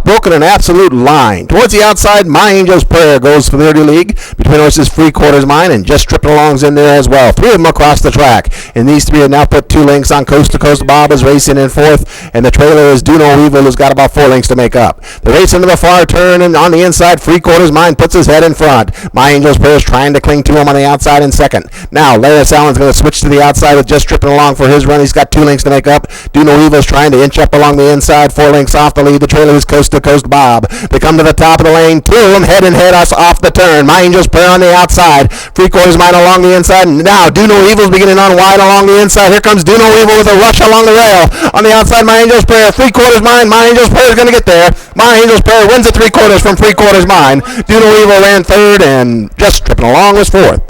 off, broken an absolute line. Towards the outside, My Angel's Prayer goes for the early league. Between horses, 3/4 Mine, and Just Tripping Along's in there as well. 3 of them across the track. And these 3 have now put 2 lengths on Coast to Coast. Bob is racing in 4th, and the trailer is Do No Evil, who's got about 4 lengths to make up. The race into the far turn, and on the inside, 3/4 Mine puts his head in front. My Angel's Prayer is trying to cling to him on the outside in second. Now, Larry Allen's going to switch to the outside with Just Tripping Along for his run. He's got 2 lengths to make up. Do No Evil is trying to inch up along the inside, 4 lengths off the lead. The trailer is Coast to Coast Bob. They come to the top of the lane. 2 of them head and head us off the turn. My Angel's Prayer on the outside. 3/4 Mine along the inside. And now Do No Evil's beginning on wide along the inside. Here comes Do No Evil with a rush along the rail. On the outside, My Angel's Prayer. 3/4 Mine. My Angel's Prayer is going to get there. My Angel's Prayer wins at 3/4 from 3/4 Mine. Do No Evil ran 3rd, and Just Tripping Along was 4th.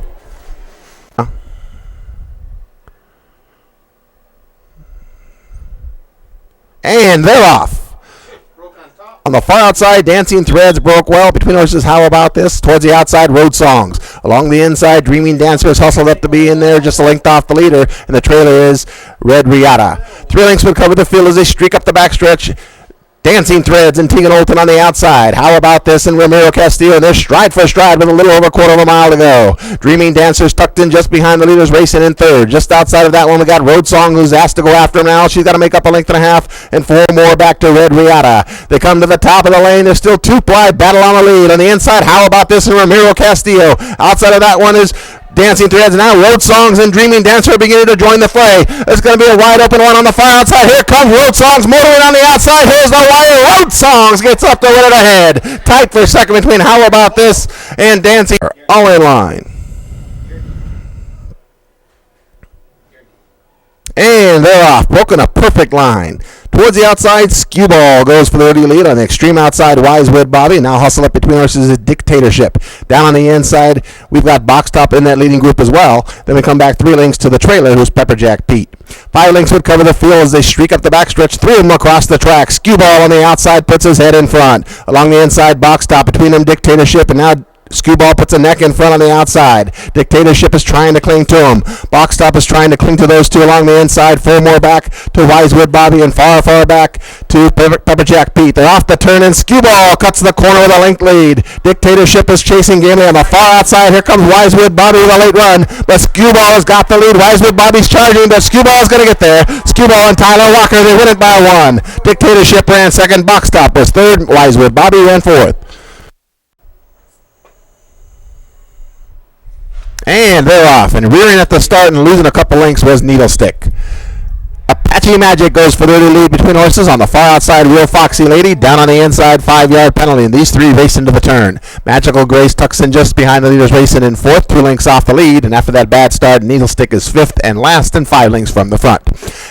And they're off. On the far outside, Dancing Threads broke well. Between horses, How About This? Towards the outside, Road Songs. Along the inside, Dreaming Dancer is hustled up to be in there, just a length off the leader, and the trailer is Red Riata. 3 lengths would cover the field as they streak up the backstretch. Dancing Threads and Tegan Olton on the outside. How About This and Ramiro Castillo. They're stride for stride with a little over 1/4 mile to go. Dreaming Dancers tucked in just behind the leaders, racing in 3rd. Just outside of that one, we got Road Song, who's asked to go after him now. She's got to make up a length and a half, and 4 more back to Red Riata. They come to the top of the lane. There's still 2 ply battle on the lead. On the inside, How About This and Ramiro Castillo. Outside of that one is Dancing Threads. Now Road Songs and Dreaming Dancer are beginning to join the fray. There's going to be a wide open one on the far outside. Here comes Road Songs motoring on the outside. Here's the wire. Road Songs gets up to win it ahead. Tight for second between How About This and Dancing. All in line. And they're off. Broken a perfect line. Towards the outside, Skew Ball goes for the early lead. On the extreme outside, Wisewood Bobby. Now hustle up between horses is Dictatorship. Down on the inside, we've got Box Top in that leading group as well. Then we come back 3 lengths to the trailer, who's Pepperjack Pete. 5 lengths would cover the field as they streak up the backstretch. 3 of them across the track. Skew Ball on the outside puts his head in front. Along the inside, Box Top. Between them, Dictatorship. And now Skewball puts a neck in front on the outside. Dictatorship is trying to cling to him. Box Top is trying to cling to those 2 along the inside. 4 more back to Wisewood Bobby, and far back to Pepperjack Pete. They're off the turn, and Skewball cuts the corner with a length lead. Dictatorship is chasing gamely on the far outside. Here comes Wisewood Bobby with a late run, but Skewball has got the lead. Wisewood Bobby's charging, but Skewball is going to get there. Skewball and Tyler Walker, they win it by 1. Dictatorship ran 2nd. Box Top was 3rd. Wisewood Bobby ran 4th. And they're off. And rearing at the start and losing a couple lengths was Needle Stick. Apache Magic goes for the early lead between horses. On the far outside, Real Foxy Lady. Down on the inside, 5-yard penalty. And these 3 race into the turn. Magical Grace tucks in just behind the leaders, racing in 4th, 2 lengths off the lead. And after that bad start, Needle Stick is 5th and last, and 5 lengths from the front.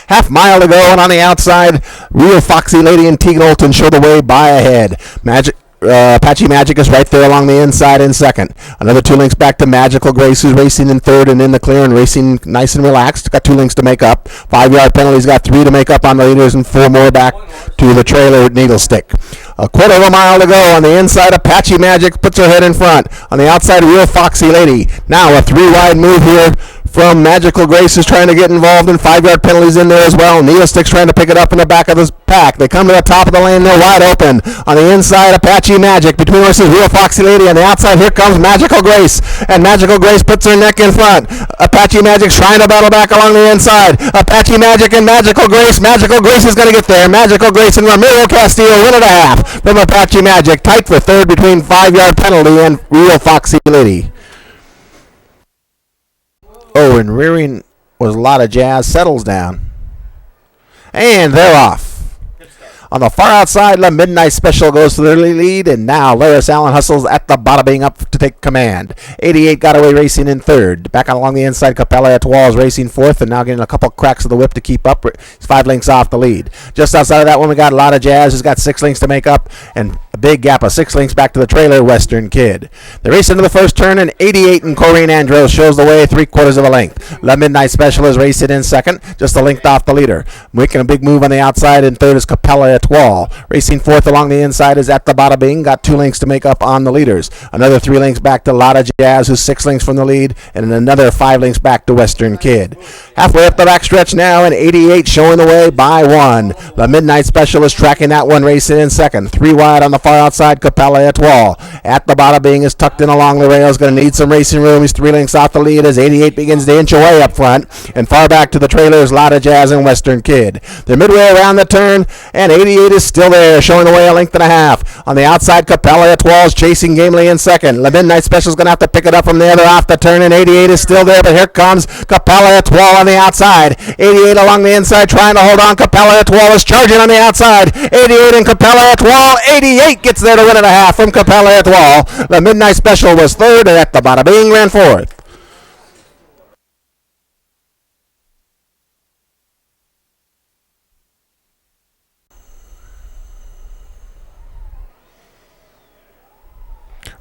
Half mile to go, and on the outside, Real Foxy Lady and Tegan Olton show the way by ahead. Apache Magic is right there along the inside in 2nd. Another 2 lengths back to Magical Grace, who's racing in 3rd and in the clear and racing nice and relaxed. Got 2 lengths to make up. 5-yard penalty's got 3 to make up on the leaders, and 4 more back to the trailer Needle Stick. A 1/4 mile to go. On the inside, Apache Magic puts her head in front. On the outside, Real Foxy Lady. Now a 3-wide move here from Magical Grace is trying to get involved, in 5-yard penalties in there as well. Needle Stick's trying to pick it up in the back of this pack. They come to the top of the lane. They're wide open. On the inside, Apache Magic. Between horses, Real Foxy Lady. On the outside, here comes Magical Grace. And Magical Grace puts her neck in front. Apache Magic's trying to battle back along the inside. Apache Magic and Magical Grace. Magical Grace is going to get there. Magical Grace and Ramiro Castillo win it a half from Apache Magic. Tight for 3rd between 5-yard penalty and Real Foxy Lady. Oh, and rearing was a lot of jazz. Settles down. And they're off. On the far outside, the Midnight Special goes to the early lead, and now Laris Allen hustles at the bottom, being up to take command. 88 got away racing in 3rd. Back on along the inside, Capella at Walls racing 4th, and now getting a couple cracks of the whip to keep up. He's 5 lengths off the lead. Just outside of that one, we got a lot of jazz, who's got 6 lengths to make up, and big gap of 6 lengths back to the trailer, Western Kid. The race into the first turn, and 88 and Corrine Andros shows the way 3/4 of a length. La Midnight Special is racing in second, just a length off the leader. Making a big move on the outside, and third is Capella Etoile. Racing fourth along the inside is At the Bada Bing, got 2 lengths to make up on the leaders. Another 3 lengths back to Lotta Jazz, who's 6 lengths from the lead, and another 5 lengths back to Western Kid. Halfway up the backstretch now, and 88 showing the way by 1. The Midnight Special is tracking that one, racing in second. 3 wide on the far outside, Capella Etoile. At the Bada Bing is tucked in along the rails, going to need some racing room. He's 3 lengths off the lead as 88 begins to inch away up front. And far back to the trailers, Lotta Jazz and Western Kid. They're midway around the turn, and 88 is still there, showing the way a length and a half. On the outside, Capella Etoile is chasing gamely in second. The Midnight Special is going to have to pick it up from there. They're off the turn, and 88 is still there, but here comes Capella Etoile on the outside. 88 along the inside, trying to hold on. Capella Etoile is charging on the outside. 88 and Capella Etoile. 88 gets there to win and a half from Capella Etoile. The Midnight Special was third, and At the Bada Bing ran fourth.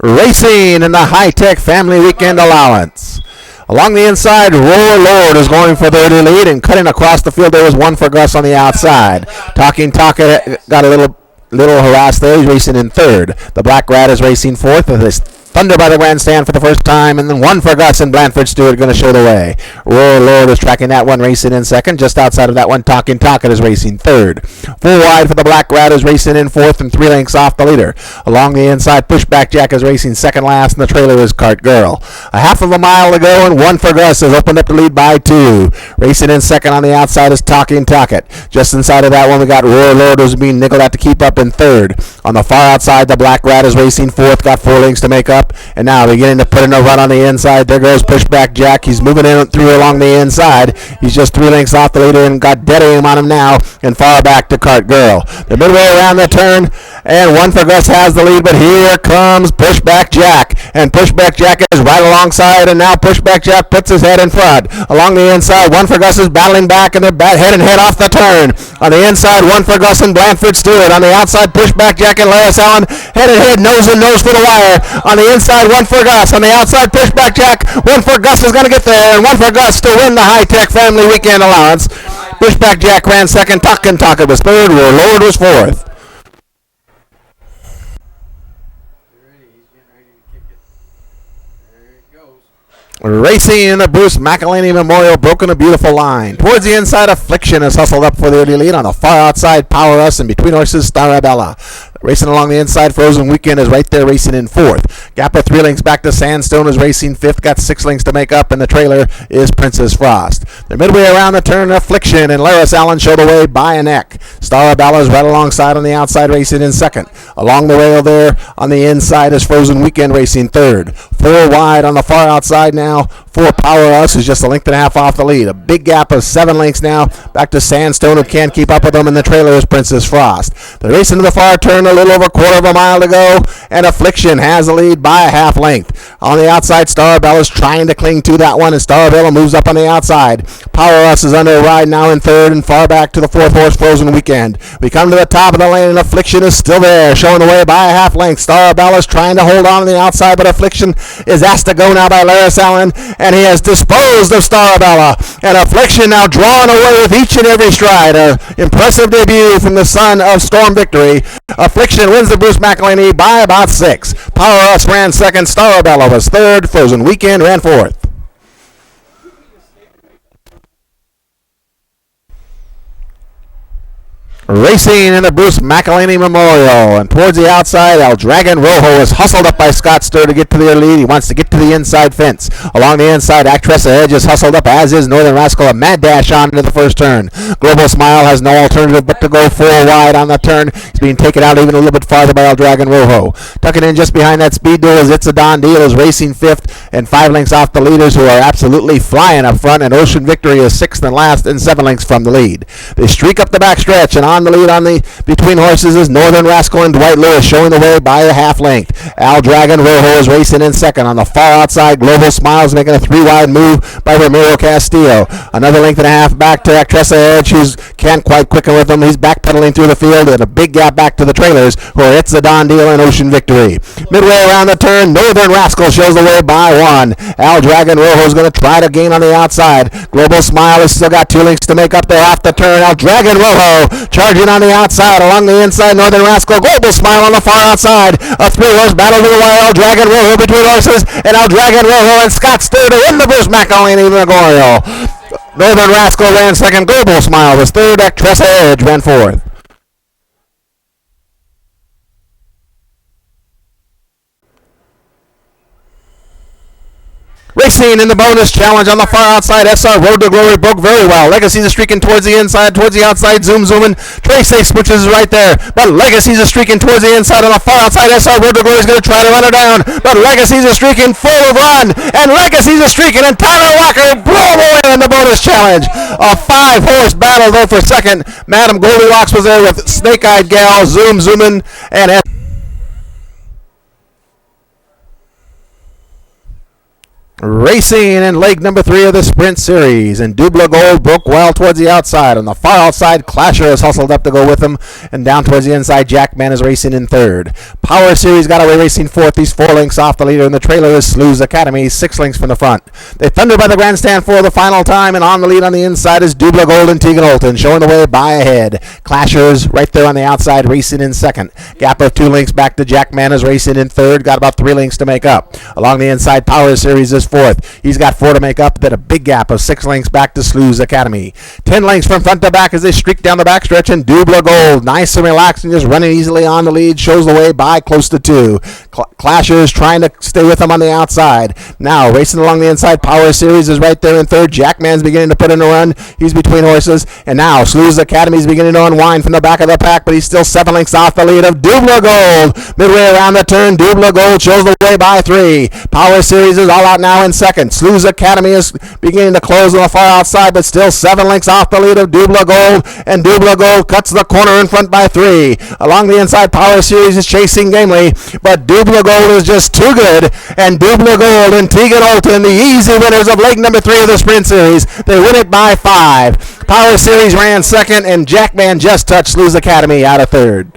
Racing in the High-Tech Family Weekend Allowance. Along the inside, Roar Lord is going for the early lead, and cutting across the field there was one for Gus on the outside. Talking Taka got a little harassed there. He's racing in third. The Black Rat is racing fourth with his Thunder by the Grandstand for the first time, and then one for Gus and Blanford Stewart going to show the way. Roar Lord is tracking that one, racing in second. Just outside of that one, Talking Taka is racing third. 4 wide for the Black Rat is racing in fourth, and 3 lengths off the leader. Along the inside, Pushback Jack is racing second last, and the trailer is Cart Girl. A half of a mile to go, and one for Gus has opened up the lead by 2. Racing in second on the outside is Talking Taka. Just inside of that one, we got Roar Lord, who's being nickeled out to keep up in third. On the far outside, the Black Rat is racing fourth, got 4 lengths to make up. And now beginning to put in a run on the inside. There goes Pushback Jack. He's moving in through along the inside. He's just 3 lengths off the leader and got dead aim on him now. And far back to Cart Girl. They're midway around the turn, and one for Gus has the lead. But here comes Pushback Jack. And Pushback Jack is right alongside. And now Pushback Jack puts his head in front. Along the inside, one for Gus is battling back, and they're head and head off the turn. On the inside, one for Gus and Blanford Stewart. On the outside, Pushback Jack and Laris Allen head and head, nose and nose for the wire. On the inside, one for Gus. On the outside, Pushback Jack. One for Gus is going to get there, and one for Gus to win the High-Tech Family Weekend Allowance. Pushback Jack ran second. Talkin' Taka was third. Roar Lord was fourth. Racing in the Bruce McElhaney Memorial, broken a beautiful line. Towards the inside, Affliction is hustled up for the early lead. On the far outside, Power Us, and between horses, Starabella. Racing along the inside, Frozen Weekend is right there racing in fourth. Gap of 3 lengths back to Sandstone is racing fifth, got 6 lengths to make up, and the trailer is Princess Frost. They're midway around the turn, Affliction and Laris Allen showed away by a neck. Starabella is right alongside on the outside racing in second. Along the rail there on the inside is Frozen Weekend racing third. 4 wide on the far outside now for Power Us, who's just a length and a half off the lead. A big gap of 7 lengths now back to Sandstone, who can't keep up with them, and the trailer is Princess Frost. They're racing to the far turn, a little over 1/4 of a mile to go, and Affliction has the lead by a half length. On the outside, Starabella's trying to cling to that one, and Starabella moves up on the outside. Power Us is under a ride now in third, and far back to the 4th horse, Frozen Weekend. We come to the top of the lane, and Affliction is still there, showing the way by a half length. Starabella's trying to hold on the outside, but Affliction is asked to go now by Laris Allen, and he has disposed of Starabella. And Affliction now drawn away with each and every stride. An impressive debut from the son of Storm Victory. Affliction wins the Bruce McElhaney by about 6. Power Us ran second. Starabella was third. Frozen Weekend ran fourth. Racing in the Bruce McElhaney Memorial, and towards the outside, El Dragon Rojo is hustled up by Scott Sturr to get to the lead. He wants to get to the inside fence. Along the inside, Actress Edge is hustled up, as is Northern Rascal. A mad dash on into the first turn. Global Smile has no alternative but to go 4 wide on the turn. He's being taken out even a little bit farther by El Dragon Rojo. Tucking in just behind that Speed Duel is It's a Don Deal, is racing fifth, and 5 lengths off the leaders, who are absolutely flying up front, and Ocean Victory is 6th and last, and 7 lengths from the lead. They streak up the backstretch, and on on the lead on the between horses is Northern Rascal and Dwight Lewis, showing the way by a half length. Al Dragon Rojo is racing in second. On the far outside, Global Smiles making a 3-wide move by Ramiro Castillo. Another length and a half back to Actressa Edge, who can't quite quicken with him. He's backpedaling through the field, and a big gap back to the trailers, who are It's a Don Deal and Ocean Victory. Midway around the turn, Northern Rascal shows the way by 1. Al Dragon Rojo is going to try to gain on the outside. Global Smile has still got 2 lengths to make up there off the turn. Al Dragon Rojo charging on the outside. Along the inside, Northern Rascal. Global Smile on the far outside. A 3-horse battle to the wire. Al Dragon Rojo between horses, and Al Dragon Rojo and Scott Steer to win the Bruce McElhaney Memorial. Northern Rascal ran second. Global Smile was third. Actressa Edge ran fourth. Racing in the bonus challenge on the far outside, SR Road to Glory broke very well. Legacy's streaking towards the inside, towards the outside, zooming. Trace Ace Switches is right there, but Legacy's streaking towards the inside on the far outside. SR Road to Glory is going to try to run her down, but Legacy's streaking full of run, and Legacy's streaking, and Tyler Walker blew away in the bonus challenge. A 5-horse battle though for second. Madam Goldilocks was there with Snake Eyed Gal, zooming, and racing in leg number 3 of the sprint series, and Dubla Gold broke well towards the outside. On the far outside, Clasher has hustled up to go with him, and down towards the inside, Jackman is racing in third. Power Series got away racing fourth. He's 4 lengths off the leader, and the trailer is Slew's Academy, 6 lengths from the front. They thunder by the grandstand for the final time, and on the lead on the inside is Dubla Gold and Tegan Olton, showing the way by ahead. Clashers right there on the outside, racing in second. Gap of 2 lengths back to Jackman is racing in third, got about 3 lengths to make up. Along the inside, Power Series is fourth. He's got 4 to make up, then a big gap of 6 lengths back to Slew's Academy. 10 lengths from front to back as they streak down the backstretch, and Dubla Gold, nice and relaxed and just running easily on the lead, shows the way by close to 2. Clashers trying to stay with him on the outside. Now racing along the inside, Power Series is right there in third. Jackman's beginning to put in a run. He's between horses, and now Slew's Academy is beginning to unwind from the back of the pack, but he's still 7 lengths off the lead of Dubla Gold. Midway around the turn, Dubla Gold shows the way by 3. Power Series is all out now in second. Slew's Academy is beginning to close on the far outside, but still 7 lengths off the lead of Dubla Gold, and Dubla Gold cuts the corner in front by 3. Along the inside, Power Series is chasing gamely, but Dubla Gold is just too good, and Dubla Gold and Tegan Olton, the easy winners of leg number 3 of the sprint series. They win it by 5. Power Series ran second, and Jackman just touched Slew's Academy out of third.